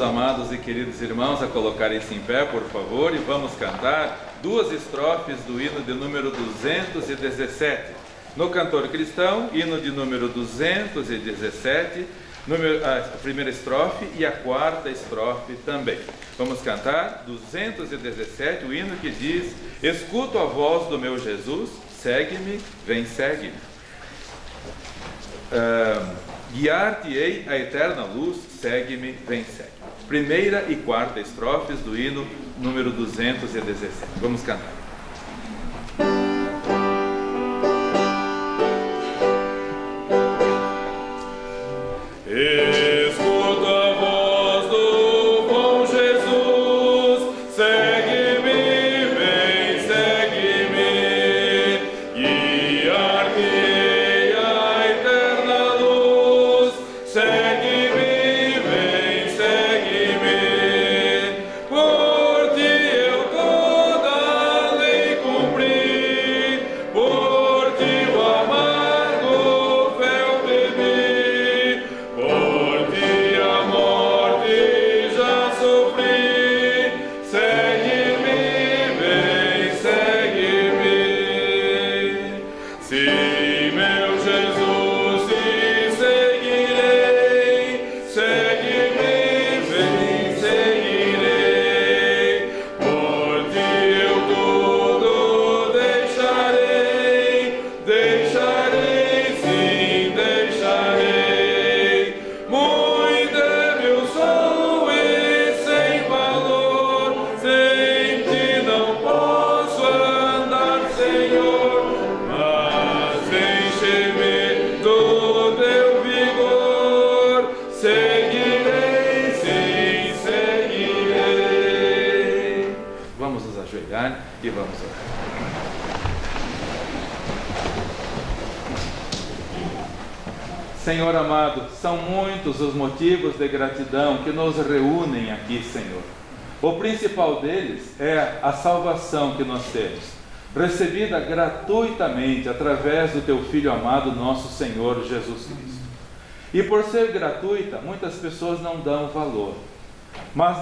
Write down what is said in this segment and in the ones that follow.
amados e queridos irmãos, a colocarem-se em pé, por favor, e vamos cantar 2 estrofes do hino de número 217. No Cantor Cristão, hino de número 217, a primeira estrofe e a quarta estrofe também. Vamos cantar 217, o hino que diz: escuto a voz do meu Jesus, segue-me, vem, segue-me. Guiar-te-ei a eterna luz, segue-me, vem, segue. Primeira e quarta estrofes do hino número 217. Vamos cantar. Escuta a voz do bom Jesus, segue-me, vem, segue-me, guiar-te-ei a eterna luz, segue-me, vem, segue-me, por ti eu toda a lei cumpri, por ti o amargo fel bebi. Por ti a morte já sofri, segue-me, vem, segue-me. Sim, meu Jesus, sim, seguirei, segue-me, vem, seguirei. Por ti eu tudo deixarei, deixarei, sim, deixarei. Muito débil sou e sem valor, sem ti não posso andar, Senhor, mas enche-me do teu vigor, seguirei, sim, seguirei. Vamos nos ajoelhar e vamos orar. Senhor amado, são muitos os motivos de gratidão que nos reúnem aqui, Senhor. O principal deles é a salvação que nós temos, recebida gratuitamente através do Teu Filho amado, nosso Senhor Jesus Cristo. E por ser gratuita, muitas pessoas não dão valor. Mas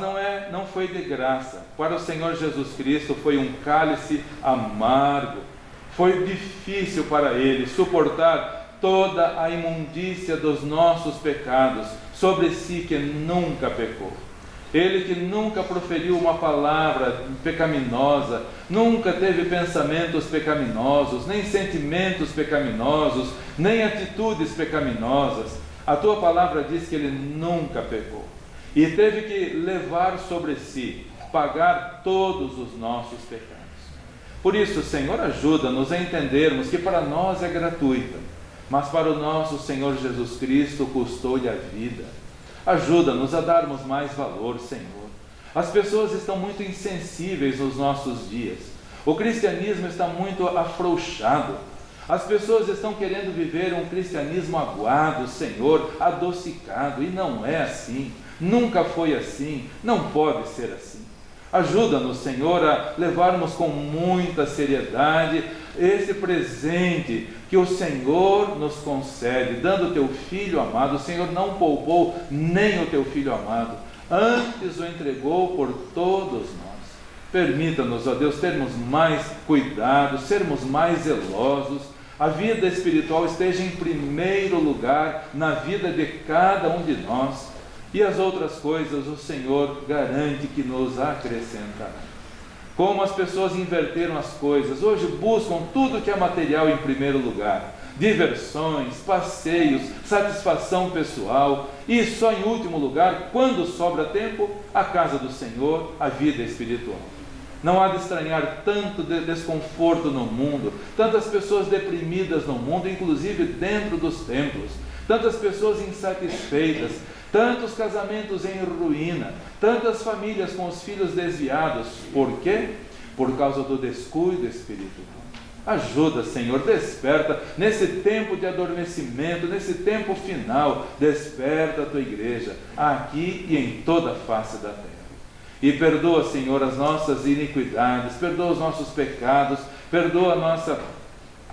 não foi de graça. Para o Senhor Jesus Cristo foi um cálice amargo. Foi difícil para Ele suportar toda a imundícia dos nossos pecados sobre si, que nunca pecou. Ele que nunca proferiu uma palavra pecaminosa, nunca teve pensamentos pecaminosos, nem sentimentos pecaminosos, nem atitudes pecaminosas. A tua palavra diz que ele nunca pecou e teve que levar sobre si, pagar todos os nossos pecados. Por isso, Senhor, ajuda-nos a entendermos que para nós é gratuita, mas para o nosso Senhor Jesus Cristo custou-lhe a vida. Ajuda-nos a darmos mais valor, Senhor. As pessoas estão muito insensíveis nos nossos dias. O cristianismo está muito afrouxado. As pessoas estão querendo viver um cristianismo aguado, Senhor, adocicado, e não é assim. Nunca foi assim, não pode ser assim. Ajuda-nos, Senhor, a levarmos com muita seriedade esse presente que o Senhor nos concede, dando o Teu Filho amado. O Senhor não poupou nem o Teu Filho amado, antes o entregou por todos nós. Permita-nos, ó Deus, termos mais cuidado, sermos mais zelosos, a vida espiritual esteja em primeiro lugar na vida de cada um de nós, e as outras coisas o Senhor garante que nos acrescentará. Como as pessoas inverteram as coisas, hoje buscam tudo que é material em primeiro lugar, diversões, passeios, satisfação pessoal, e só em último lugar, quando sobra tempo, a casa do Senhor, a vida espiritual. Não há de estranhar tanto desconforto no mundo, tantas pessoas deprimidas no mundo, inclusive dentro dos templos, tantas pessoas insatisfeitas, tantos casamentos em ruína, tantas famílias com os filhos desviados. Por quê? Por causa do descuido espiritual. Ajuda, Senhor, desperta nesse tempo de adormecimento, nesse tempo final, desperta a Tua igreja, aqui e em toda a face da terra. E perdoa, Senhor, as nossas iniquidades, perdoa os nossos pecados, perdoa a nossa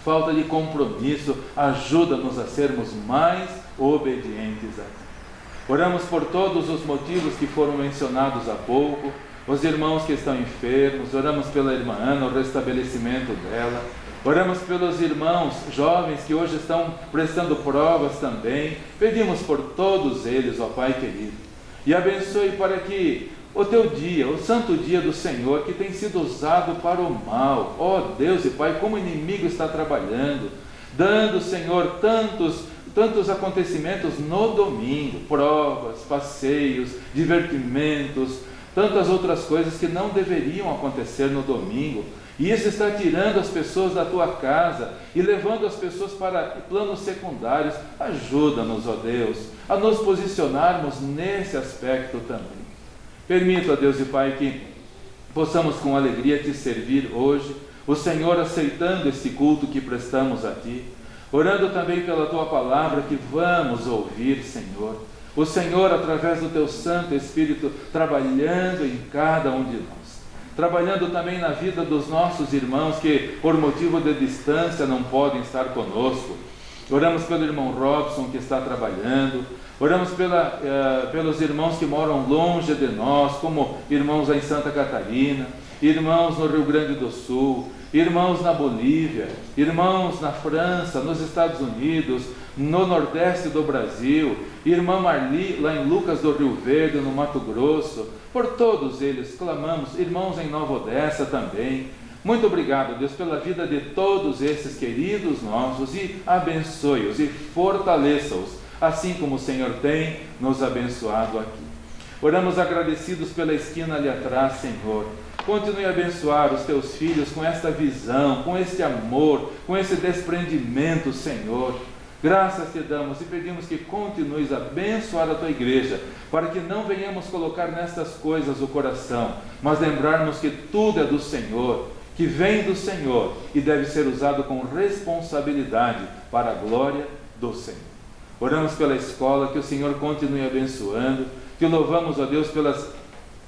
falta de compromisso, ajuda-nos a sermos mais obedientes a Ti. Oramos por todos os motivos que foram mencionados há pouco, os irmãos que estão enfermos, oramos pela irmã Ana, o restabelecimento dela, oramos pelos irmãos jovens que hoje estão prestando provas também, pedimos por todos eles, ó Pai querido, e abençoe para que o teu dia, o santo dia do Senhor, que tem sido usado para o mal, ó Deus e Pai, como o inimigo está trabalhando, dando, Senhor, tantos acontecimentos no domingo, provas, passeios, divertimentos, tantas outras coisas que não deveriam acontecer no domingo, e isso está tirando as pessoas da tua casa e levando as pessoas para planos secundários. Ajuda-nos, ó Deus, a nos posicionarmos nesse aspecto também. Permita, ó Deus e Pai, que possamos com alegria te servir hoje, o Senhor aceitando este culto que prestamos a Ti, orando também pela Tua palavra que vamos ouvir, Senhor. O Senhor, através do Teu Santo Espírito, trabalhando em cada um de nós, trabalhando também na vida dos nossos irmãos que, por motivo de distância, não podem estar conosco. Oramos pelo irmão Robson, que está trabalhando. Oramos pelos irmãos que moram longe de nós, como irmãos em Santa Catarina, irmãos no Rio Grande do Sul, irmãos na Bolívia, irmãos na França, nos Estados Unidos, no Nordeste do Brasil, irmã Marli, lá em Lucas do Rio Verde, no Mato Grosso. Por todos eles clamamos, irmãos em Nova Odessa também. Muito obrigado, Deus, pela vida de todos esses queridos nossos, e abençoe-os e fortaleça-os, assim como o Senhor tem nos abençoado aqui. Oramos agradecidos pela esquina ali atrás, Senhor. Continue a abençoar os teus filhos com esta visão, com este amor, com esse desprendimento, Senhor. Graças te damos e pedimos que continues a abençoar a tua igreja, para que não venhamos colocar nestas coisas o coração, mas lembrarmos que tudo é do Senhor, que vem do Senhor e deve ser usado com responsabilidade para a glória do Senhor. Oramos pela escola, que o Senhor continue abençoando, que louvamos a Deus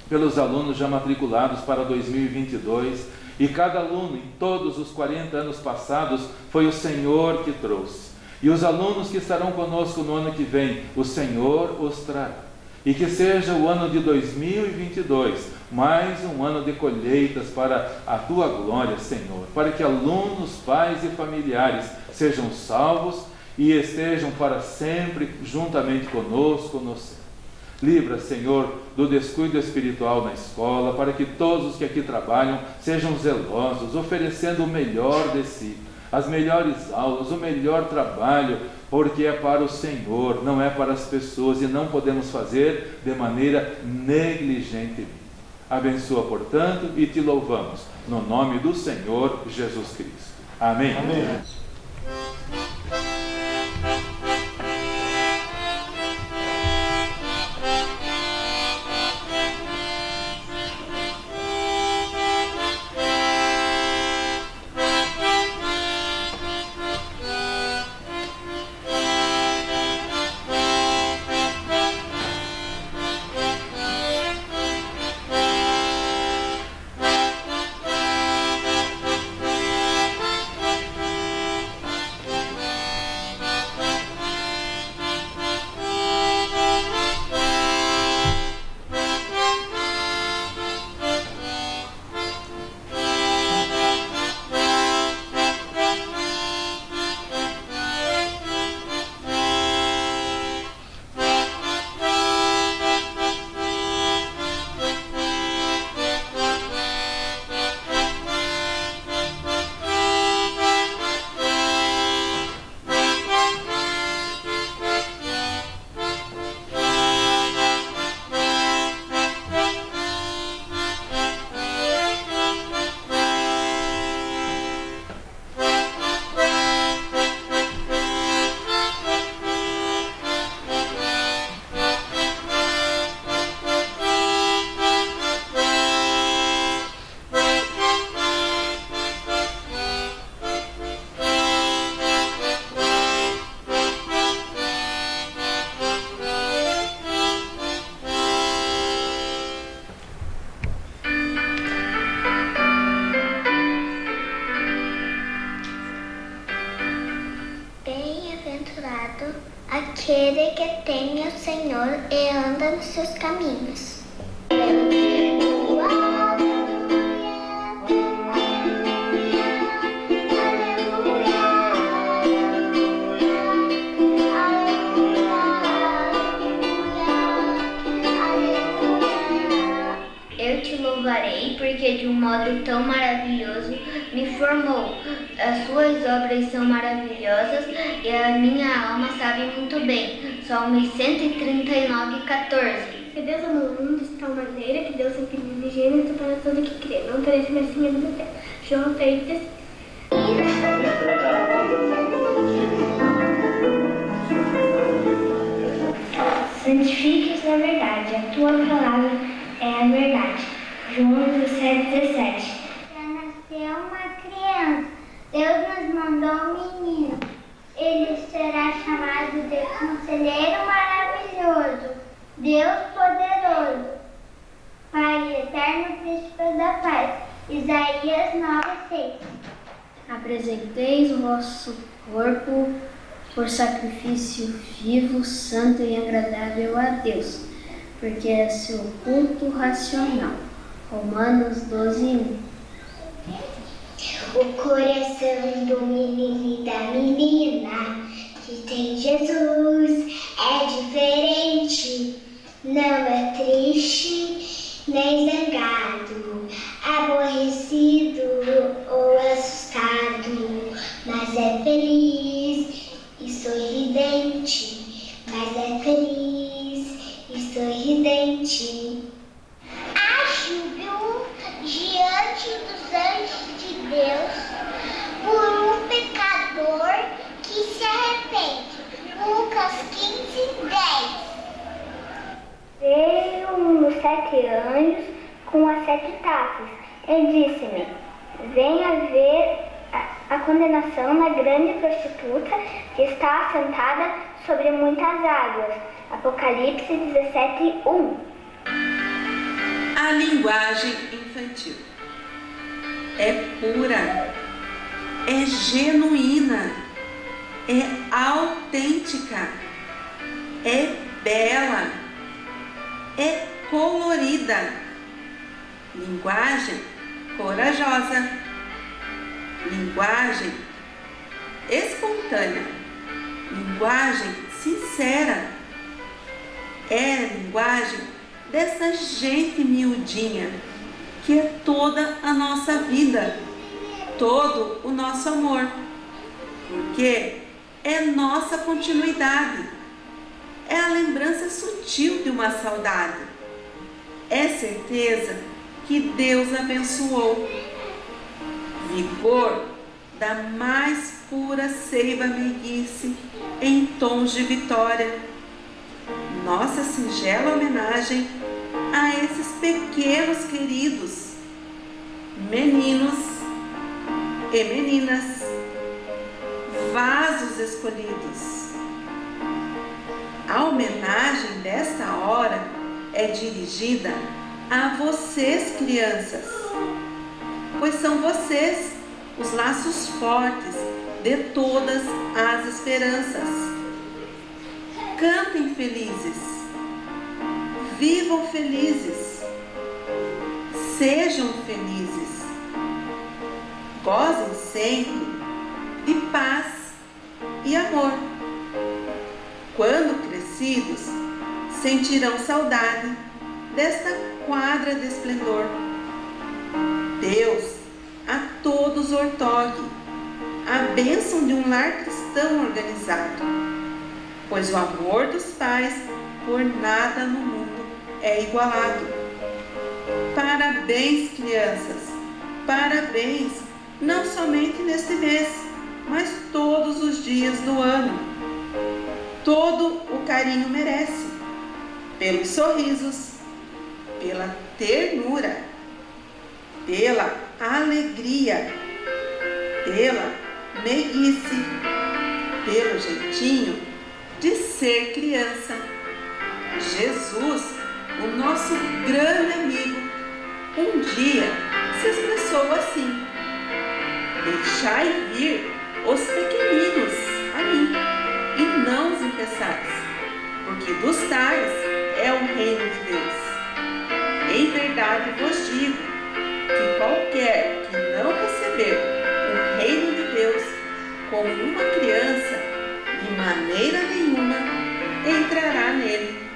pelos alunos já matriculados para 2022, e cada aluno, em todos os 40 anos passados, foi o Senhor que trouxe. E os alunos que estarão conosco no ano que vem, o Senhor os trará. E que seja o ano de 2022, mais um ano de colheitas para a Tua glória, Senhor, para que alunos, pais e familiares sejam salvos e estejam para sempre juntamente conosco no céu. Livra, Senhor, do descuido espiritual na escola, para que todos os que aqui trabalham sejam zelosos, oferecendo o melhor de si, as melhores aulas, o melhor trabalho, porque é para o Senhor, não é para as pessoas, e não podemos fazer de maneira negligente. Abençoa, portanto, e te louvamos, no nome do Senhor Jesus Cristo. Amém. Amém. Aquele que teme o Senhor e anda nos seus caminhos. Eu te louvarei, porque de um modo tão maravilhoso me formou. As suas obras são maravilhosas e a minha alma sabe muito bem. Salmos 139, 14. Que Deus amou o mundo de tal maneira que Deus seu Filho unigênito para todo que crê, não pereça, mas tenha vida eterna. João 3,16. Santifique-os na verdade, a tua palavra é a verdade. João 17,17. Já nasceu uma criança, Deus nos mandou um menino. Ele será chamado de Conselheiro Maravilhoso, Deus Poderoso, Pai Eterno, Príncipe da Paz. Isaías 9,6. Apresenteis o vosso corpo por sacrifício vivo, santo e agradável a Deus, porque é seu culto racional. Romanos 12:1. O coração do menino e da menina que tem Jesus é diferente, não é triste nem zangado, aborrecido ou assustado, mas é feliz e sorridente, mas é feliz e sorridente. Há júbilo diante dos anjos de Deus por um pecador que se arrepende. Lucas 15:10. Veio os 7 anjos com as 7 taças e disse-me: venha ver a condenação da grande prostituta que está assentada sobre muitas águas. Apocalipse 17:1. A linguagem infantil é pura, é genuína, é autêntica, é bela, é colorida. Linguagem corajosa, linguagem espontânea, linguagem sincera. É a linguagem dessa gente miudinha, que é toda a nossa vida, todo o nosso amor, porque é nossa continuidade, é a lembrança sutil de uma saudade, é certeza que Deus abençoou, vigor da mais pura seiva meiguice em tons de vitória. Nossa singela homenagem a esses pequenos queridos, meninos e meninas, vasos escolhidos. A homenagem desta hora é dirigida a vocês, crianças, pois são vocês os laços fortes de todas as esperanças. Cantem felizes, vivam felizes, sejam felizes, gozem sempre de paz e amor. Quando crescidos, sentirão saudade desta quadra de esplendor. Deus a todos outorgue a bênção de um lar cristão organizado, pois o amor dos pais por nada no mundo é igualado. Parabéns, crianças! Parabéns, não somente neste mês, mas todos os dias do ano. Todo o carinho merece, pelos sorrisos, pela ternura, pela alegria, pela meiguice, pelo jeitinho de ser criança. Jesus, o nosso grande amigo, um dia se expressou assim: deixai vir os pequeninos a mim, e não os impedimos. descansais, porque dos tais é o reino de Deus. Em verdade vos digo que qualquer que não receber o reino de Deus como uma criança, de maneira nenhuma entrará nele.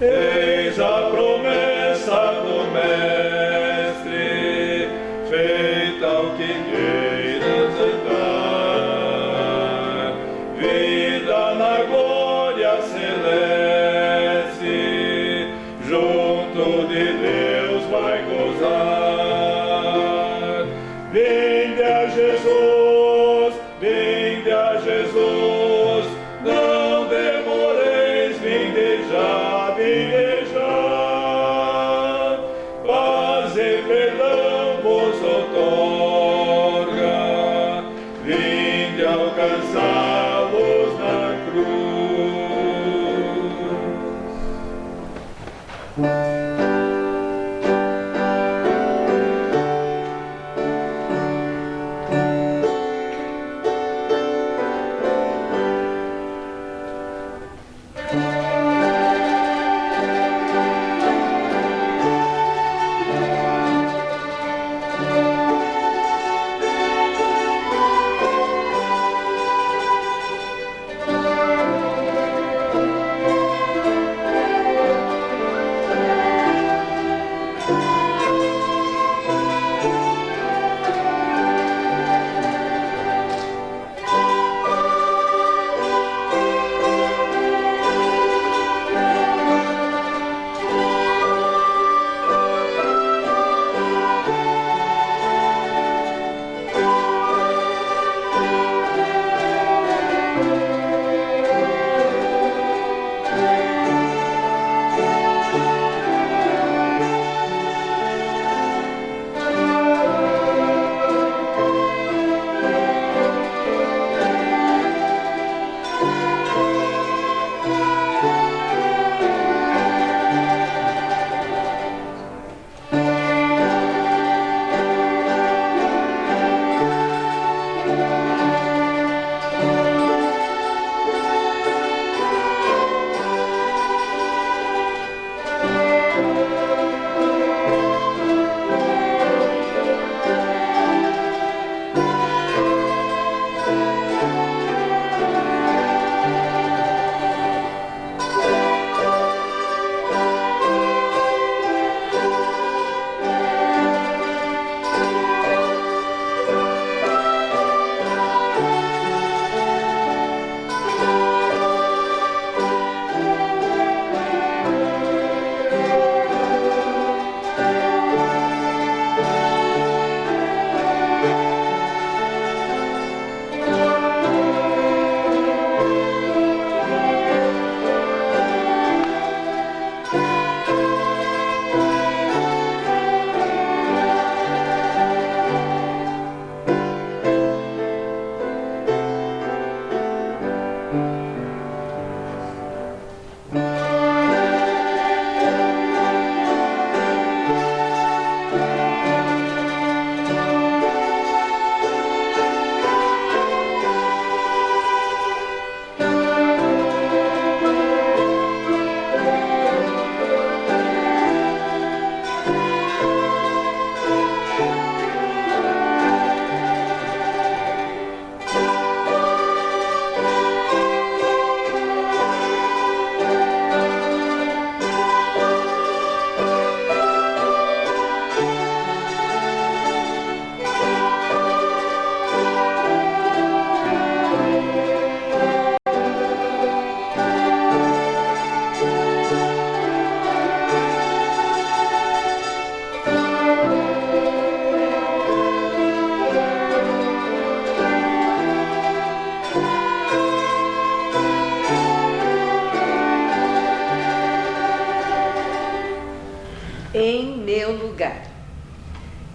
Eis a promessa do Mestre, feita ao que queira cantar, vida na glória celeste, junto de Deus vai gozar. Vinde a Jesus, vinde a Jesus, não demoreis, vinde já, vinde já. Paz e perdão vos outorga, vinde alcançá-los na cruz.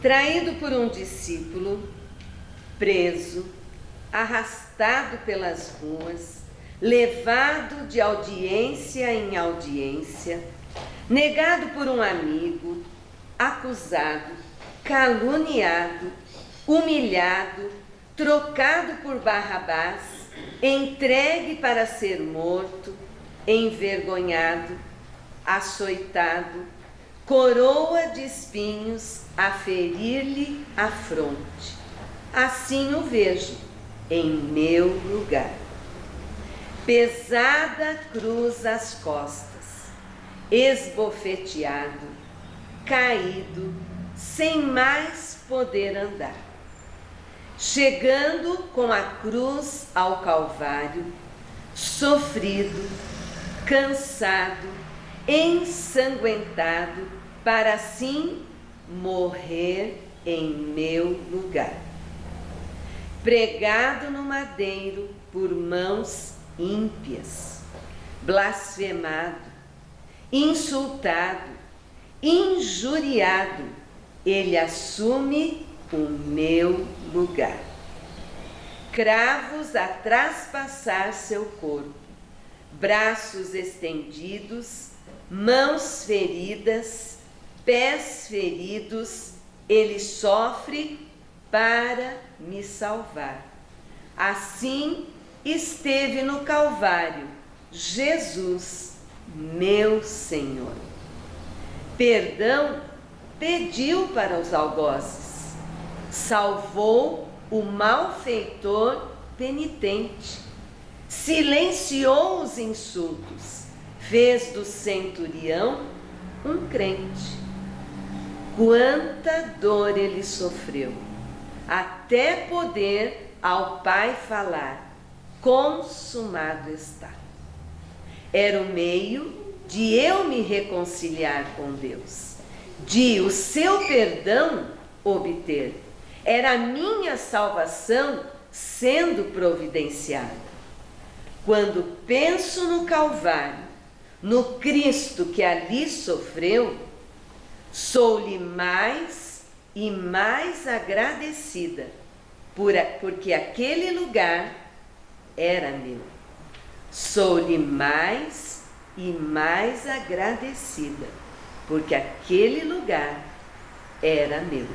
traído por um discípulo, preso, arrastado pelas ruas, levado de audiência em audiência, negado por um amigo, acusado, caluniado, humilhado, trocado por Barrabás, entregue para ser morto, envergonhado, açoitado, coroa de espinhos a ferir-lhe a fronte. Assim o vejo em meu lugar. Pesada cruz às costas, esbofeteado, caído, sem mais poder andar. Chegando com a cruz ao Calvário, sofrido, cansado, ensanguentado, para assim morrer em meu lugar. Pregado no madeiro por mãos ímpias, blasfemado, insultado, injuriado, ele assume o meu lugar. Cravos a traspassar seu corpo, braços estendidos, mãos feridas, pés feridos, ele sofre para me salvar. Assim esteve no Calvário Jesus, meu Senhor. Perdão pediu para os algozes, salvou o malfeitor penitente, silenciou os insultos, fez do centurião um crente. Quanta dor ele sofreu, até poder ao Pai falar: consumado está. Era o meio de eu me reconciliar com Deus, de o seu perdão obter. Era a minha salvação sendo providenciada. Quando penso no Calvário, no Cristo que ali sofreu, sou-lhe mais e mais agradecida, porque aquele lugar era meu. Sou-lhe mais e mais agradecida, porque aquele lugar era meu.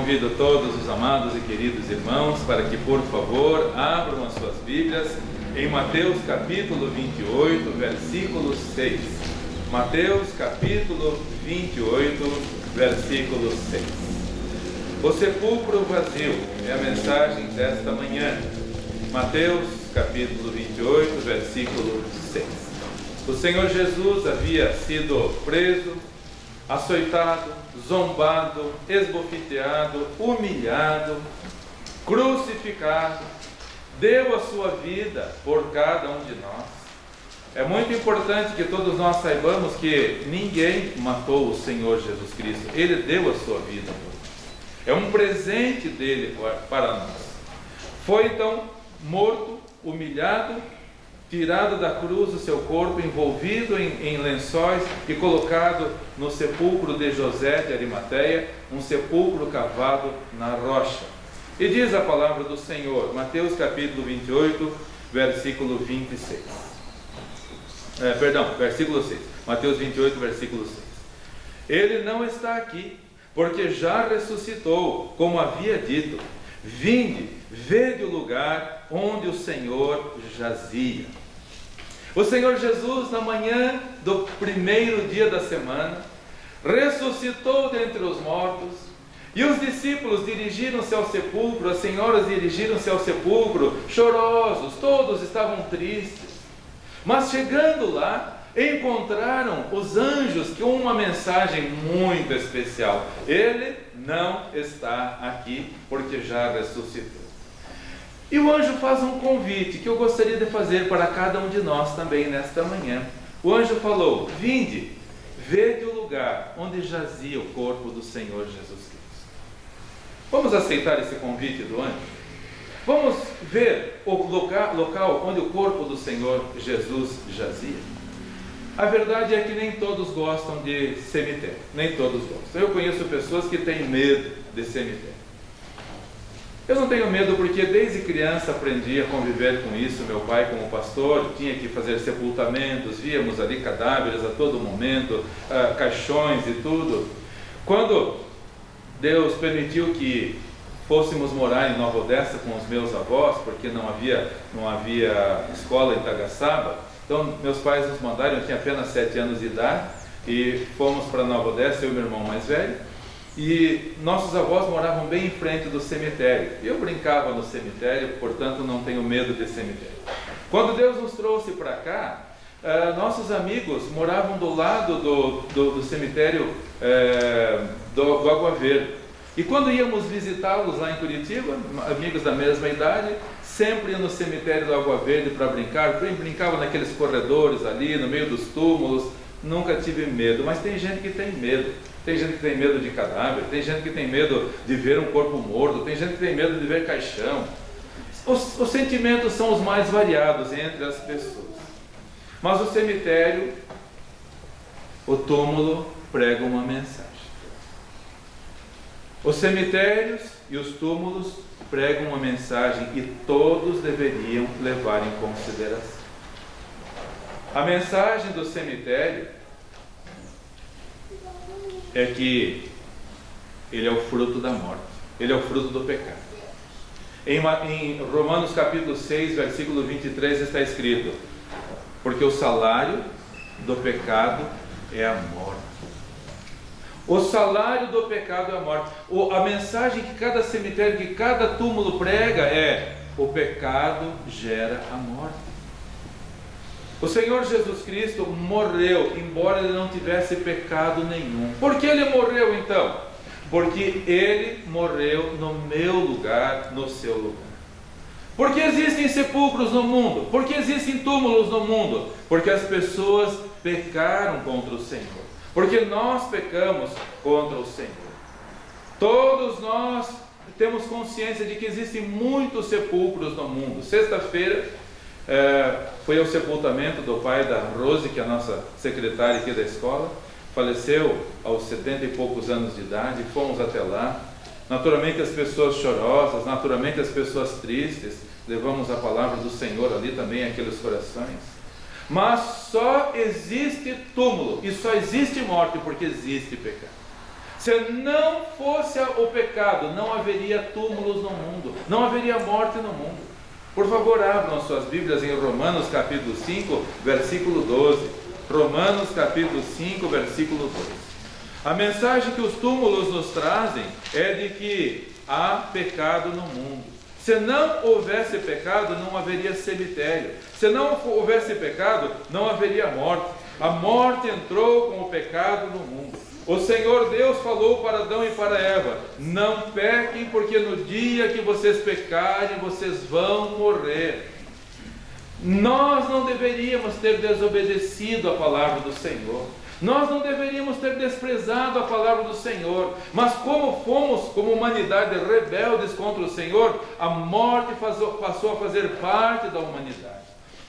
Convido todos os amados e queridos irmãos para que, por favor, abram as suas Bíblias em Mateus capítulo 28, versículo 6. Mateus capítulo 28, versículo 6. O sepulcro vazio é a mensagem desta manhã. Mateus capítulo 28, versículo 6. O Senhor Jesus havia sido preso, açoitado, zombado, esbofeteado, humilhado, crucificado, deu a sua vida por cada um de nós. É muito importante que todos nós saibamos que ninguém matou o Senhor Jesus Cristo. Ele deu a sua vida por nós. É um presente dele para nós. Foi então morto, humilhado, tirado da cruz o seu corpo, envolvido em lençóis e colocado no sepulcro de José de Arimateia, um sepulcro cavado na rocha. E diz a palavra do Senhor, Mateus capítulo 28, versículo 26. Versículo 6. Mateus 28, versículo 6. Ele não está aqui, porque já ressuscitou, como havia dito. Vinde, vede o lugar onde o Senhor jazia. O Senhor Jesus, na manhã do primeiro dia da semana, ressuscitou dentre os mortos, e os discípulos dirigiram-se ao sepulcro, as senhoras dirigiram-se ao sepulcro, chorosos, todos estavam tristes. Mas chegando lá, encontraram os anjos com uma mensagem muito especial. Ele não está aqui, porque já ressuscitou. E o anjo faz um convite que eu gostaria de fazer para cada um de nós também nesta manhã. O anjo falou: vinde, vede o lugar onde jazia o corpo do Senhor Jesus Cristo. Vamos aceitar esse convite do anjo? Vamos ver o local onde o corpo do Senhor Jesus jazia? A verdade é que nem todos gostam de cemitério, nem todos gostam. Eu conheço pessoas que têm medo de cemitério. Eu não tenho medo porque desde criança aprendi a conviver com isso. Meu pai, como pastor, tinha que fazer sepultamentos, víamos ali cadáveres a todo momento, caixões e tudo. Quando Deus permitiu que fôssemos morar em Nova Odessa com os meus avós, porque não havia escola em Tagaçaba, então meus pais nos mandaram, eu tinha apenas 7 anos de idade, e fomos para Nova Odessa, eu e meu irmão mais velho, e nossos avós moravam bem em frente do cemitério. Eu brincava no cemitério, portanto não tenho medo de cemitério. Quando Deus nos trouxe para cá, nossos amigos moravam do lado do cemitério do Água Verde. E quando íamos visitá-los lá em Curitiba, amigos da mesma idade, sempre ia no cemitério do Água Verde para brincar. Brincava naqueles corredores ali, no meio dos túmulos. Nunca tive medo, mas tem gente que tem medo. Tem gente que tem medo de cadáver, tem gente que tem medo de ver um corpo morto, tem gente que tem medo de ver caixão. Os sentimentos são os mais variados entre as pessoas. Mas o cemitério, o túmulo, prega uma mensagem. Os cemitérios e os túmulos pregam uma mensagem e todos deveriam levar em consideração. A mensagem do cemitério é que ele é o fruto da morte, ele é o fruto do pecado. Em Romanos capítulo 6, versículo 23 está escrito: porque o salário do pecado é a morte. O salário do pecado é a morte. A mensagem que cada cemitério, que cada túmulo prega é: o pecado gera a morte. O Senhor Jesus Cristo morreu, embora ele não tivesse pecado nenhum. Por que ele morreu então? Porque ele morreu no meu lugar, no seu lugar. Por que existem sepulcros no mundo? Por que existem túmulos no mundo? Porque as pessoas pecaram contra o Senhor. Porque nós pecamos contra o Senhor. Todos nós temos consciência de que existem muitos sepulcros no mundo. Sexta-feira foi o sepultamento do pai da Rose, que é a nossa secretária aqui da escola. Faleceu aos 70 e poucos anos de idade. Fomos até lá. Naturalmente as pessoas chorosas, naturalmente as pessoas tristes. Levamos a palavra do Senhor ali também, àqueles corações. Mas só existe túmulo e só existe morte porque existe pecado. Se não fosse o pecado, não haveria túmulos no mundo, não haveria morte no mundo. Por favor, abram suas Bíblias em Romanos capítulo 5, versículo 12. Romanos capítulo 5, versículo 12. A mensagem que os túmulos nos trazem é de que há pecado no mundo. Se não houvesse pecado, não haveria cemitério. Se não houvesse pecado, não haveria morte. A morte entrou com o pecado no mundo. O Senhor Deus falou para Adão e para Eva: não pequem, porque no dia que vocês pecarem, vocês vão morrer. Nós não deveríamos ter desobedecido a palavra do Senhor. Nós não deveríamos ter desprezado a palavra do Senhor. Mas como fomos, como humanidade, rebeldes contra o Senhor, a morte passou a fazer parte da humanidade.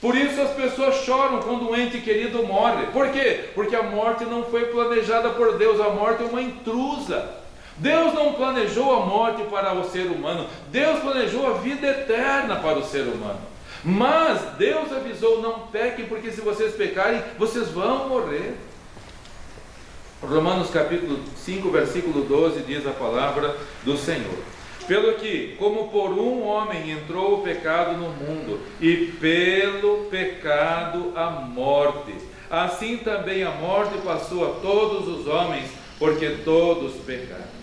Por isso as pessoas choram quando um ente querido morre. Por quê? Porque a morte não foi planejada por Deus. A morte é uma intrusa. Deus não planejou a morte para o ser humano. Deus planejou a vida eterna para o ser humano. Mas Deus avisou: não pequem, porque se vocês pecarem, vocês vão morrer. Romanos capítulo 5, versículo 12 diz a palavra do Senhor: pelo que, como por um homem entrou o pecado no mundo, e pelo pecado a morte, assim também a morte passou a todos os homens, porque todos pecaram.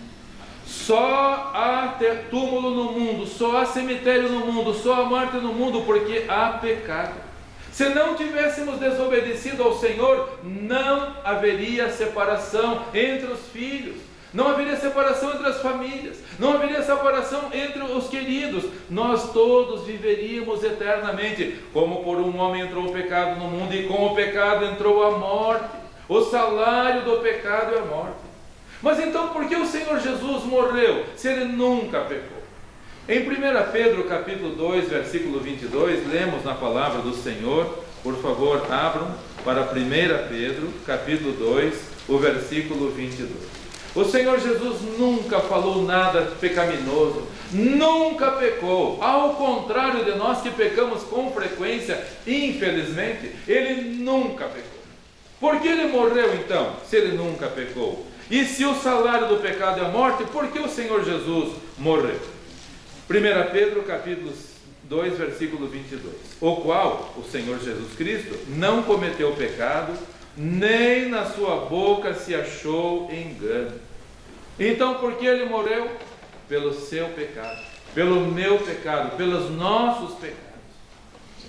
Só há túmulo no mundo, só há cemitério no mundo, só há morte no mundo, porque há pecado. Se não tivéssemos desobedecido ao Senhor, não haveria separação entre os filhos, não haveria separação entre as famílias, não haveria separação entre os queridos. Nós todos viveríamos eternamente. Como por um homem entrou o pecado no mundo, e com o pecado entrou a morte. O salário do pecado é a morte. Mas então, por que o Senhor Jesus morreu, se Ele nunca pecou? Em 1 Pedro capítulo 2, versículo 22, lemos na palavra do Senhor. Por favor, abram para 1 Pedro capítulo 2, o versículo 22. O Senhor Jesus nunca falou nada pecaminoso, nunca pecou. Ao contrário de nós que pecamos com frequência, infelizmente, Ele nunca pecou. Por que Ele morreu então, se Ele nunca pecou? E se o salário do pecado é a morte, por que o Senhor Jesus morreu? 1 Pedro capítulo 2, versículo 22. O qual o Senhor Jesus Cristo não cometeu pecado, nem na sua boca se achou engano. Então, por que Ele morreu? Pelo seu pecado, pelo meu pecado, pelos nossos pecados.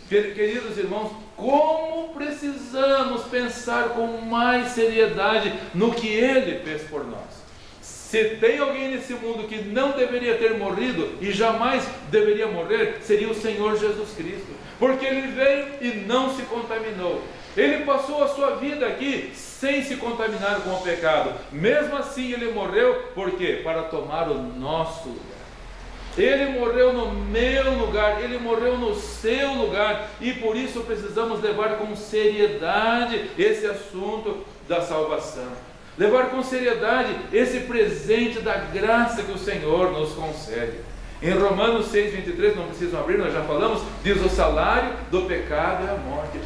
Queridos irmãos, como precisamos pensar com mais seriedade no que Ele fez por nós. Se tem alguém nesse mundo que não deveria ter morrido e jamais deveria morrer, seria o Senhor Jesus Cristo, porque Ele veio e não se contaminou. Ele passou a sua vida aqui sem se contaminar com o pecado. Mesmo assim Ele morreu, por quê? Para tomar o nosso lugar. Ele morreu no meu lugar, Ele morreu no seu lugar, e por isso precisamos levar com seriedade esse assunto da salvação. Levar com seriedade esse presente da graça que o Senhor nos concede. Em Romanos 6, 23, não precisam abrir, nós já falamos, diz: o salário do pecado é a morte.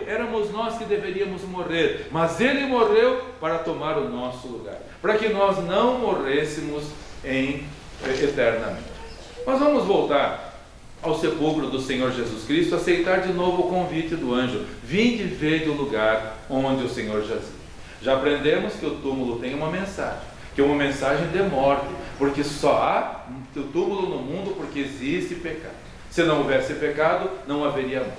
Éramos nós que deveríamos morrer, mas Ele morreu para tomar o nosso lugar, para que nós não morrêssemos eternamente. Mas vamos voltar ao sepulcro do Senhor Jesus Cristo, aceitar de novo o convite do anjo: vinde e vede o lugar onde o Senhor jazia. Já aprendemos que o túmulo tem uma mensagem, que é uma mensagem de morte, porque só há o túmulo no mundo porque existe pecado. Se não houvesse pecado, não haveria morte.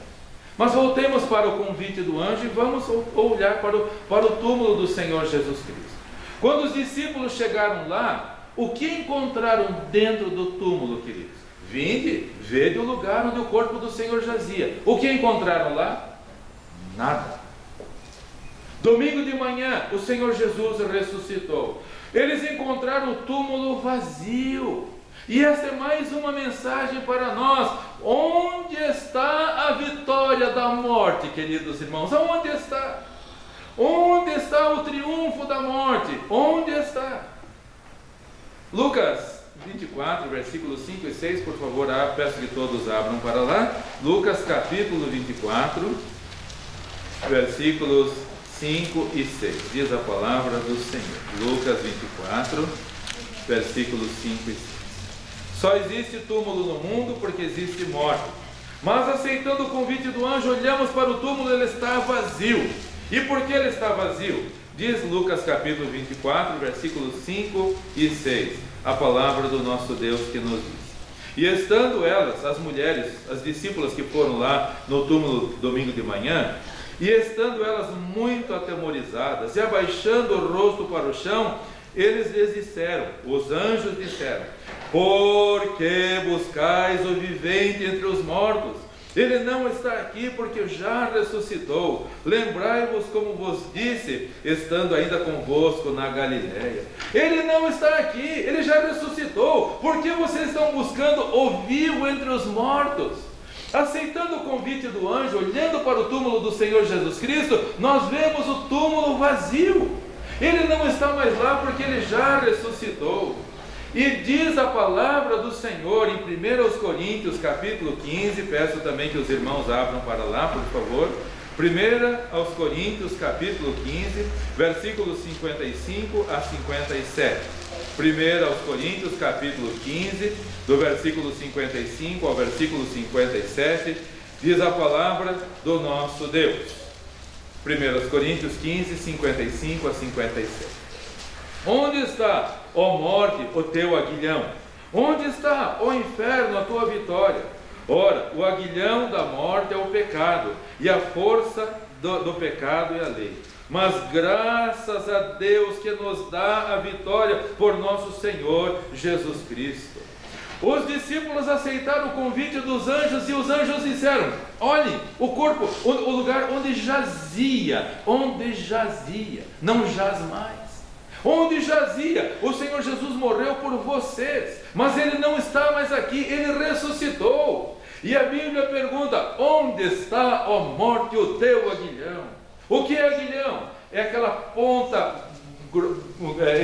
Mas voltemos para o convite do anjo e vamos olhar para o túmulo do Senhor Jesus Cristo. Quando os discípulos chegaram lá, o que encontraram dentro do túmulo, queridos? Vinde, vede o lugar onde o corpo do Senhor jazia. O que encontraram lá? Nada. Domingo de manhã, o Senhor Jesus ressuscitou. Eles encontraram o túmulo vazio. E essa é mais uma mensagem para nós. Onde está a vitória da morte, queridos irmãos? Onde está? Onde está o triunfo da morte? Onde está? Lucas 24, versículos 5 e 6, por favor, peço que todos abram para lá. Lucas capítulo 24, versículos 5 e 6, diz a palavra do Senhor. Lucas 24, versículos 5 e 6. Só existe túmulo no mundo porque existe morte. Mas aceitando o convite do anjo, olhamos para o túmulo, ele está vazio. E por que ele está vazio? Diz Lucas capítulo 24, versículos 5 e 6, a palavra do nosso Deus que nos diz: e estando elas, as mulheres, as discípulas que foram lá no túmulo domingo de manhã, e estando elas muito atemorizadas e abaixando o rosto para o chão, eles lhes disseram, os anjos disseram: por que buscais o vivente entre os mortos? Ele não está aqui, porque já ressuscitou. Lembrai-vos como vos disse, estando ainda convosco na Galiléia. Ele não está aqui, ele já ressuscitou. Por que vocês estão buscando o vivo entre os mortos? Aceitando o convite do anjo, olhando para o túmulo do Senhor Jesus Cristo, nós vemos o túmulo vazio. Ele não está mais lá porque ele já ressuscitou. E diz a palavra do Senhor em 1 Coríntios capítulo 15, peço também que os irmãos abram para lá, por favor. 1 Coríntios capítulo 15, versículos 55 a 57. 1 Coríntios capítulo 15, do versículo 55 ao versículo 57, diz a palavra do nosso Deus. 1 Coríntios 15, 55 a 57. Onde está, ó morte, o teu aguilhão? Onde está, ó inferno, a tua vitória? Ora, o aguilhão da morte é o pecado, e a força do pecado é a lei. Mas graças a Deus que nos dá a vitória por nosso Senhor Jesus Cristo. Os discípulos aceitaram o convite dos anjos, e os anjos disseram: olhem, o corpo, o lugar onde jazia, não jaz mais. Onde jazia, o Senhor Jesus morreu por vocês, mas Ele não está mais aqui, Ele ressuscitou. E a Bíblia pergunta: onde está, ó morte, o teu aguilhão? O que é aguilhão? É aquela ponta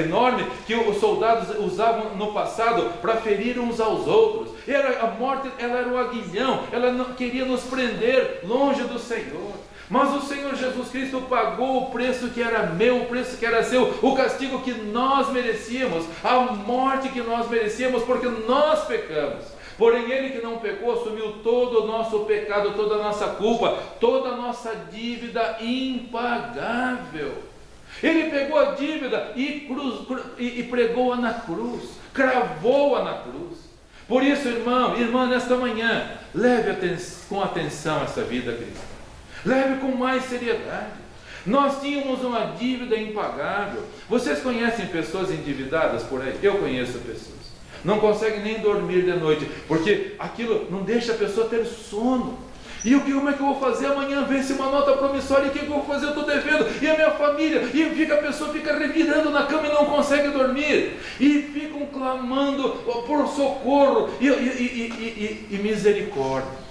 enorme que os soldados usavam no passado para ferir uns aos outros. A morte, ela era o aguilhão, ela não queria nos prender longe do Senhor. Mas o Senhor Jesus Cristo pagou o preço que era meu, o preço que era seu, o castigo que nós merecíamos, a morte que nós merecíamos, porque nós pecamos. Porém, Ele que não pecou, assumiu todo o nosso pecado, toda a nossa culpa, toda a nossa dívida impagável. Ele pegou a dívida e pregou-a na cruz, cravou-a na cruz. Por isso, irmão, irmã, nesta manhã, leve com atenção essa vida cristã. Leve com mais seriedade. Nós tínhamos uma dívida impagável. Vocês conhecem pessoas endividadas por aí? Eu conheço pessoas. Não conseguem nem dormir de noite, porque aquilo não deixa a pessoa ter sono. E como é que eu vou fazer amanhã? Vence uma nota promissória, e o que eu vou fazer? Eu estou devendo, e a minha família, e a pessoa fica revirando na cama e não consegue dormir, e ficam clamando por socorro e misericórdia.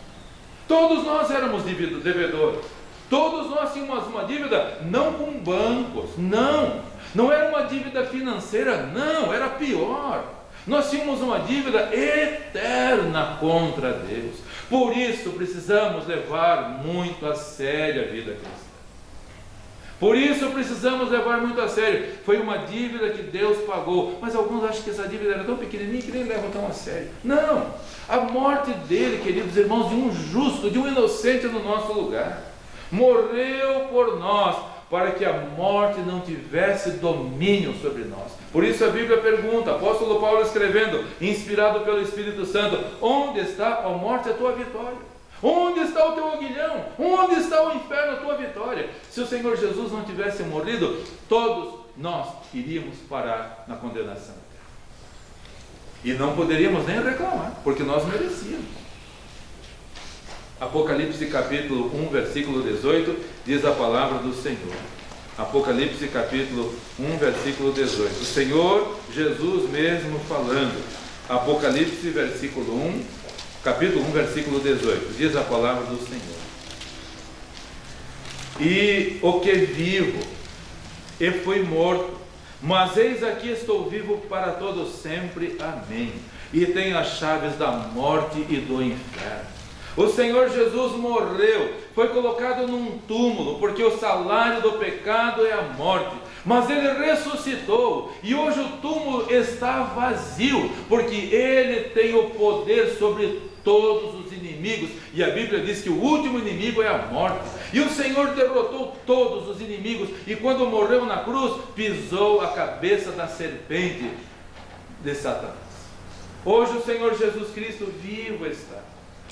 Todos nós éramos devedores, todos nós tínhamos uma dívida, não com bancos, não era uma dívida financeira, não, era pior. Nós tínhamos uma dívida eterna contra Deus. Por isso precisamos levar muito a sério a vida cristã. Por isso precisamos levar muito a sério. Foi uma dívida que Deus pagou, mas alguns acham que essa dívida era tão pequenininha que nem levam tão a sério. Não, a morte dele, queridos irmãos, de um justo, de um inocente no nosso lugar, morreu por nós, para que a morte não tivesse domínio sobre nós. Por isso a Bíblia pergunta, apóstolo Paulo escrevendo, inspirado pelo Espírito Santo: onde está, ó morte, a tua vitória? Onde está o teu aguilhão? Onde está o inferno, a tua vitória? Se o Senhor Jesus não tivesse morrido, todos nós iríamos parar na condenação. E não poderíamos nem reclamar, porque nós merecíamos. Apocalipse capítulo 1, versículo 18, diz a palavra do Senhor. Apocalipse capítulo 1, versículo 18. O Senhor Jesus mesmo falando. Apocalipse versículo 1, capítulo 1, versículo 18. Diz a palavra do Senhor: e o que vivo e fui morto, mas eis aqui estou vivo para todo sempre. Amém. E tenho as chaves da morte e do inferno. O Senhor Jesus morreu, foi colocado num túmulo, porque o salário do pecado é a morte. Mas Ele ressuscitou, e hoje o túmulo está vazio, porque Ele tem o poder sobre todos os inimigos inimigos, e a Bíblia diz que o último inimigo é a morte. E o Senhor derrotou todos os inimigos, e quando morreu na cruz, pisou a cabeça da serpente de Satanás. Hoje o Senhor Jesus Cristo vivo está.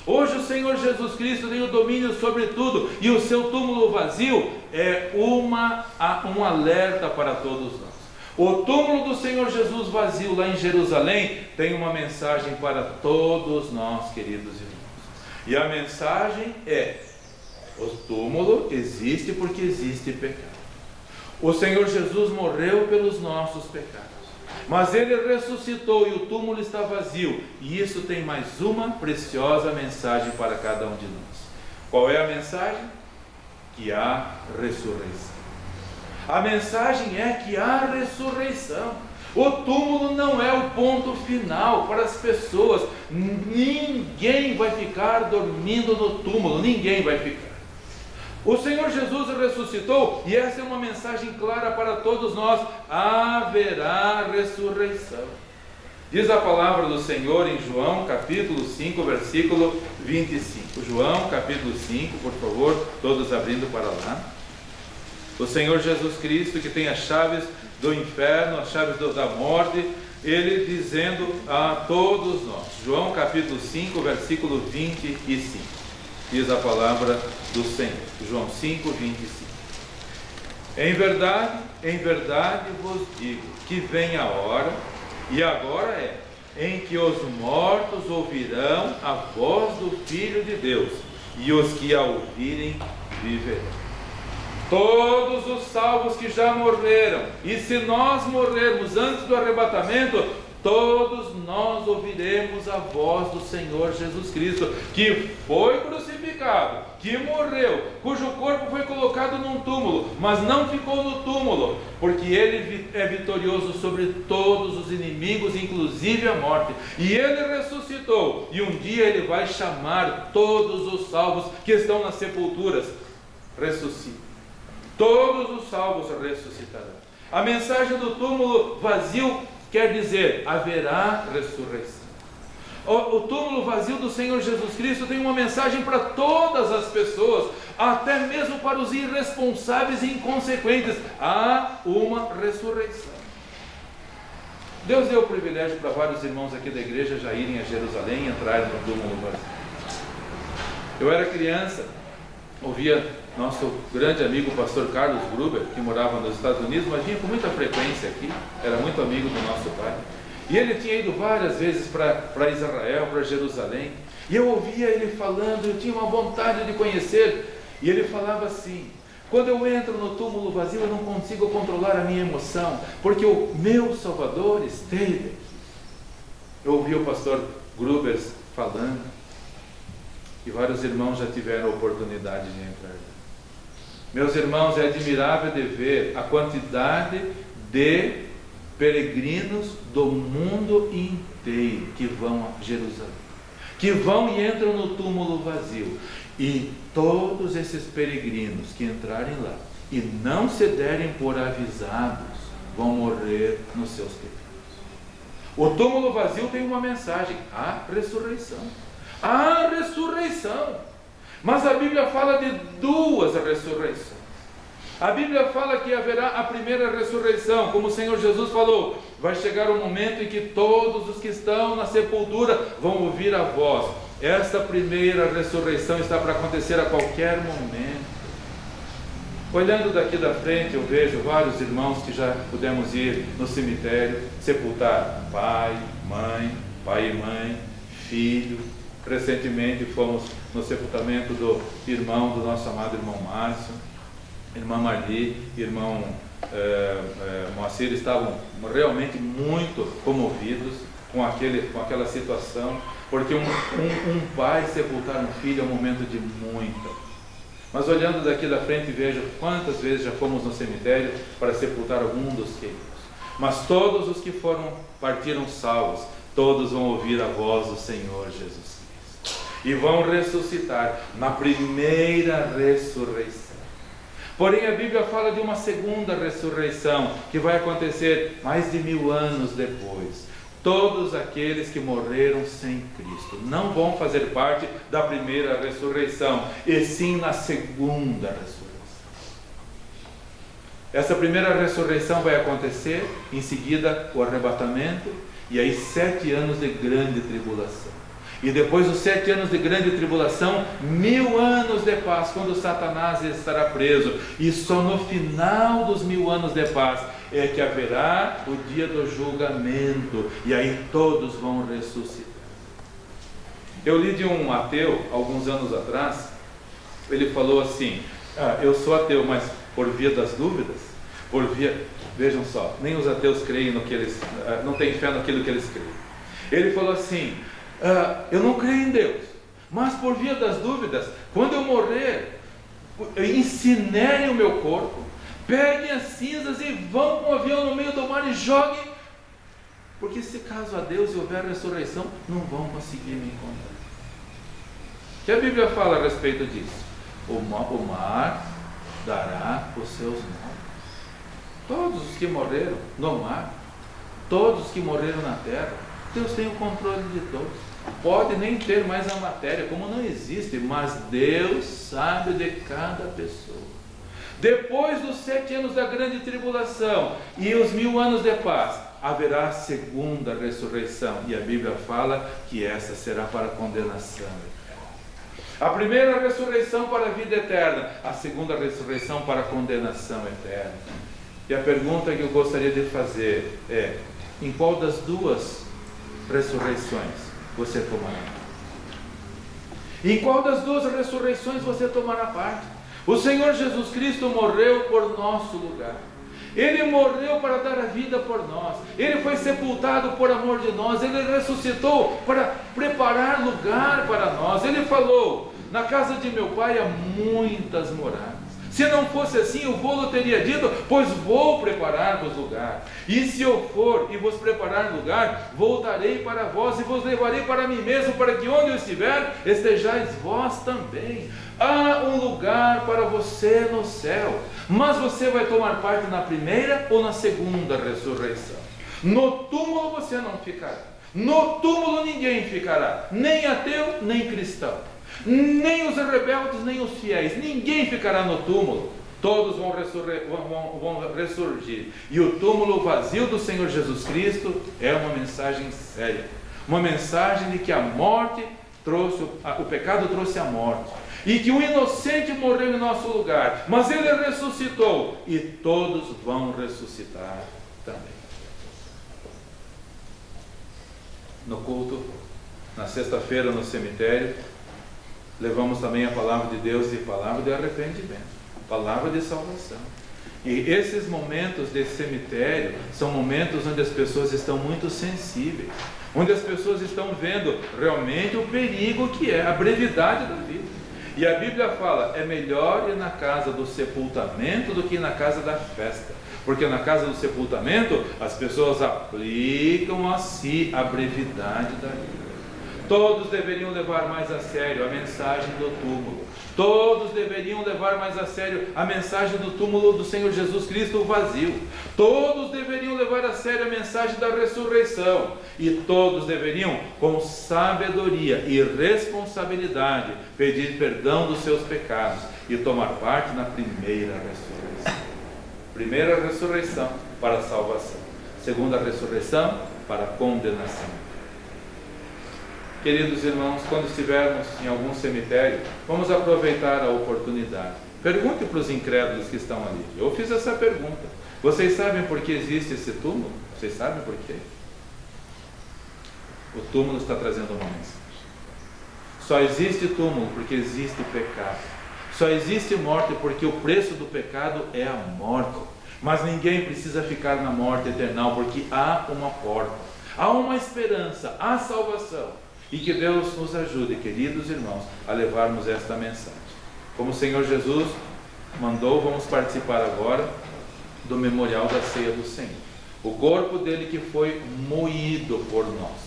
Hoje o Senhor Jesus Cristo tem o domínio sobre tudo, e o seu túmulo vazio é um alerta para todos nós. O túmulo do Senhor Jesus vazio lá em Jerusalém tem uma mensagem para todos nós, queridos irmãos. E a mensagem é: o túmulo existe porque existe pecado. O Senhor Jesus morreu pelos nossos pecados, mas Ele ressuscitou e o túmulo está vazio. E isso tem mais uma preciosa mensagem para cada um de nós. Qual é a mensagem? Que há ressurreição. A mensagem é que há ressurreição. O túmulo não é o ponto final para as pessoas. Ninguém vai ficar dormindo no túmulo. Ninguém vai ficar. O Senhor Jesus ressuscitou, e essa é uma mensagem clara para todos nós: haverá ressurreição. Diz a palavra do Senhor em João capítulo 5, versículo 25. João capítulo 5, por favor, todos abrindo para lá. O Senhor Jesus Cristo, que tem as chaves do inferno, as chaves da morte, Ele dizendo a todos nós. João capítulo 5, versículo 25. Diz a palavra do Senhor. João 5, 25. Em verdade vos digo que vem a hora, e agora é, em que os mortos ouvirão a voz do Filho de Deus, e os que a ouvirem viverão. Todos os salvos que já morreram, e se nós morrermos antes do arrebatamento, todos nós ouviremos a voz do Senhor Jesus Cristo, que foi crucificado, que morreu, cujo corpo foi colocado num túmulo, mas não ficou no túmulo, porque Ele é vitorioso sobre todos os inimigos, inclusive a morte. E Ele ressuscitou, e um dia Ele vai chamar todos os salvos que estão nas sepulturas. Ressuscita. Todos os salvos ressuscitarão. A mensagem do túmulo vazio quer dizer: haverá ressurreição. O túmulo vazio do Senhor Jesus Cristo tem uma mensagem para todas as pessoas, até mesmo para os irresponsáveis e inconsequentes. Há uma ressurreição. Deus deu o privilégio para vários irmãos aqui da igreja já irem a Jerusalém e entrarem no túmulo vazio. Eu era criança, ouvia nosso grande amigo, o pastor Carlos Gruber, que morava nos Estados Unidos, mas vinha com muita frequência aqui, era muito amigo do nosso pai. E ele tinha ido várias vezes para Israel, para Jerusalém, e eu ouvia ele falando, eu tinha uma vontade de conhecer, e ele falava assim: quando eu entro no túmulo vazio, eu não consigo controlar a minha emoção, porque o meu Salvador esteve aqui. Eu ouvi o pastor Gruber falando, e vários irmãos já tiveram a oportunidade de entrar. Meus irmãos, é admirável de ver a quantidade de peregrinos do mundo inteiro que vão a Jerusalém, que vão e entram no túmulo vazio. E todos esses peregrinos que entrarem lá e não se derem por avisados, vão morrer nos seus pecados. O túmulo vazio tem uma mensagem: há ressurreição. Há ressurreição. Mas a Bíblia fala de duas ressurreições. A Bíblia fala que haverá a primeira ressurreição, como o Senhor Jesus falou: vai chegar um momento em que todos os que estão na sepultura vão ouvir a voz. Esta primeira ressurreição está para acontecer a qualquer momento. Olhando daqui da frente, eu vejo vários irmãos que já pudemos ir no cemitério sepultar pai e mãe, filho. Recentemente fomos no sepultamento do irmão, do nosso amado irmão Márcio, irmã Marli, irmão Moacir, estavam realmente muito comovidos com aquela situação, porque um pai sepultar um filho é um momento de muita. Mas olhando daqui da frente, vejo quantas vezes já fomos no cemitério para sepultar algum dos queridos. Mas todos os que partiram salvos, todos vão ouvir a voz do Senhor Jesus Cristo e vão ressuscitar na primeira ressurreição. Porém, a Bíblia fala de uma segunda ressurreição que vai acontecer mais de 1000 anos depois, Todos aqueles que morreram sem Cristo não vão fazer parte da primeira ressurreição, e sim na segunda ressurreição. Essa primeira ressurreição vai acontecer, em seguida o arrebatamento, e aí 7 anos de grande tribulação. E depois dos 7 anos de grande tribulação, 1000 anos de paz, quando Satanás estará preso. E só no final dos 1000 anos de paz é que haverá o dia do julgamento, e aí todos vão ressuscitar. Eu li de um ateu, alguns anos atrás, ele falou assim: eu sou ateu, mas por via das dúvidas, vejam só, nem os ateus creem no que eles, não têm fé naquilo que eles creem. Ele falou assim: eu não creio em Deus, mas por via das dúvidas, quando eu morrer, incinerem o meu corpo, peguem as cinzas e vão com o avião no meio do mar e joguem, porque se caso a Deus e houver ressurreição, não vão conseguir me encontrar. O que a Bíblia fala a respeito disso? O mar dará os seus nomes. Todos os que morreram no mar, todos os que morreram na terra, Deus tem o controle de todos. Pode nem ter mais a matéria, como não existe, mas Deus sabe de cada pessoa. Depois dos 7 anos da grande tribulação e os 1000 anos de paz, haverá a segunda ressurreição, e a Bíblia fala que essa será para a condenação eterna. A primeira ressurreição para a vida eterna, a segunda ressurreição para a condenação eterna. E a pergunta que eu gostaria de fazer é: em qual das duas ressurreições você tomará parte? Em qual das duas ressurreições você tomará parte? O Senhor Jesus Cristo morreu por nosso lugar. Ele morreu para dar a vida por nós. Ele foi sepultado por amor de nós. Ele ressuscitou para preparar lugar para nós. Ele falou: na casa de meu pai há muitas moradas. Se não fosse assim, o vou teria dito: pois vou preparar-vos lugar. E se eu for e vos preparar lugar, voltarei para vós e vos levarei para mim mesmo, para que onde eu estiver, estejais vós também. Há um lugar para você no céu. Mas você vai tomar parte na primeira ou na segunda ressurreição? No túmulo você não ficará. No túmulo ninguém ficará, nem ateu, nem cristão, nem os rebeldes, nem os fiéis. Ninguém ficará no túmulo. Todos vão ressurgir. E o túmulo vazio do Senhor Jesus Cristo é uma mensagem séria. Uma mensagem de que a morte trouxe, o pecado trouxe a morte. E que o inocente morreu em nosso lugar. Mas ele ressuscitou. E todos vão ressuscitar também. No culto, na sexta-feira no cemitério, levamos também a palavra de Deus e palavra de arrependimento, palavra de salvação. E esses momentos de cemitério são momentos onde as pessoas estão muito sensíveis, onde as pessoas estão vendo realmente o perigo que é a brevidade da vida. E a Bíblia fala: é melhor ir na casa do sepultamento do que na casa da festa. Porque na casa do sepultamento as pessoas aplicam a si a brevidade da vida. Todos deveriam levar mais a sério a mensagem do túmulo. Todos deveriam levar mais a sério a mensagem do túmulo do Senhor Jesus Cristo vazio. Todos deveriam levar a sério a mensagem da ressurreição. E todos deveriam, com sabedoria e responsabilidade, pedir perdão dos seus pecados e tomar parte na primeira ressurreição. Primeira ressurreição para a salvação. Segunda ressurreição para a condenação. Queridos irmãos, quando estivermos em algum cemitério, vamos aproveitar a oportunidade. Pergunte para os incrédulos que estão ali. Eu fiz essa pergunta. Vocês sabem por que existe esse túmulo? Vocês sabem por quê? O túmulo está trazendo uma mensagem. Só existe túmulo porque existe pecado. Só existe morte porque o preço do pecado é a morte. Mas ninguém precisa ficar na morte eternal, porque há uma porta, há uma esperança, há salvação. E que Deus nos ajude, queridos irmãos, a levarmos esta mensagem. Como o Senhor Jesus mandou, vamos participar agora do memorial da ceia do Senhor. O corpo dele que foi moído por nós,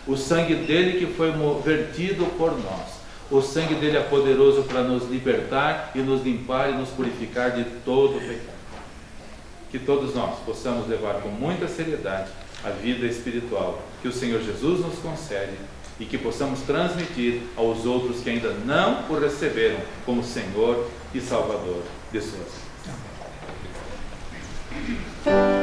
o sangue dele que foi vertido por nós. O sangue dele é poderoso para nos libertar e nos limpar e nos purificar de todo o pecado. Que todos nós possamos levar com muita seriedade a vida espiritual que o Senhor Jesus nos concede e que possamos transmitir aos outros que ainda não o receberam como Senhor e Salvador de suas vidas.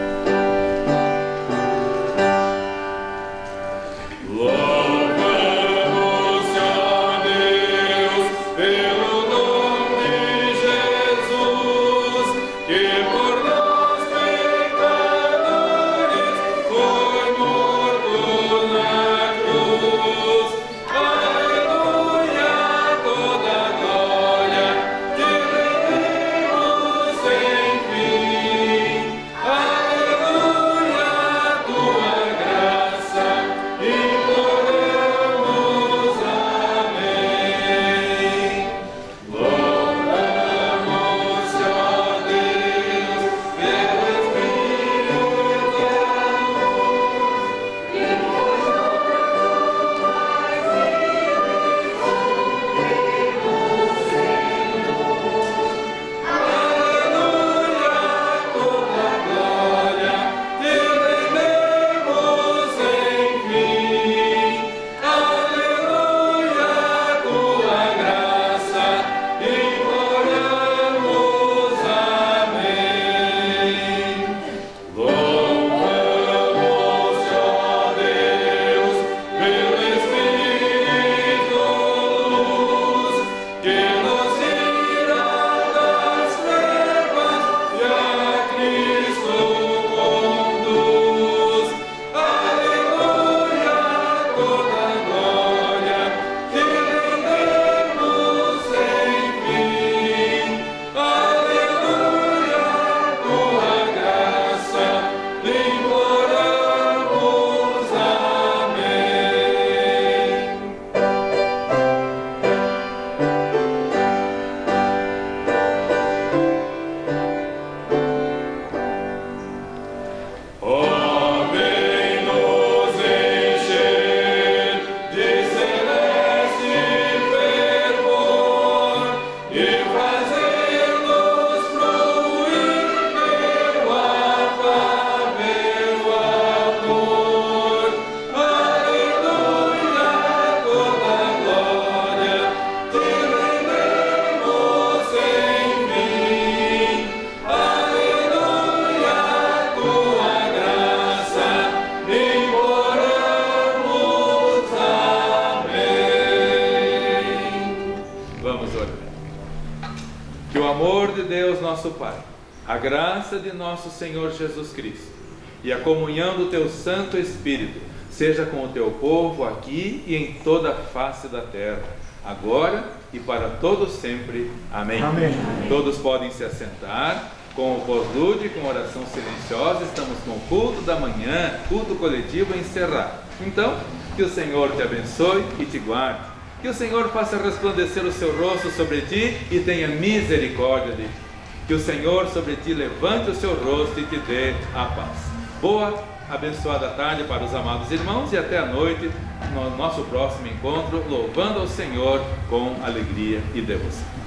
Nosso Pai, a graça de nosso Senhor Jesus Cristo e a comunhão do Teu Santo Espírito seja com o Teu povo aqui e em toda a face da terra, agora e para todos sempre. Amém. Amém. Todos podem se assentar. Com o pós-lúdio e com oração silenciosa, estamos com o culto da manhã, culto coletivo encerrado. Então, que o Senhor te abençoe e te guarde. Que o Senhor faça resplandecer o seu rosto sobre ti e tenha misericórdia de ti. Que o Senhor sobre ti levante o seu rosto e te dê a paz. Boa, abençoada tarde para os amados irmãos e até a noite no nosso próximo encontro, louvando ao Senhor com alegria e devoção.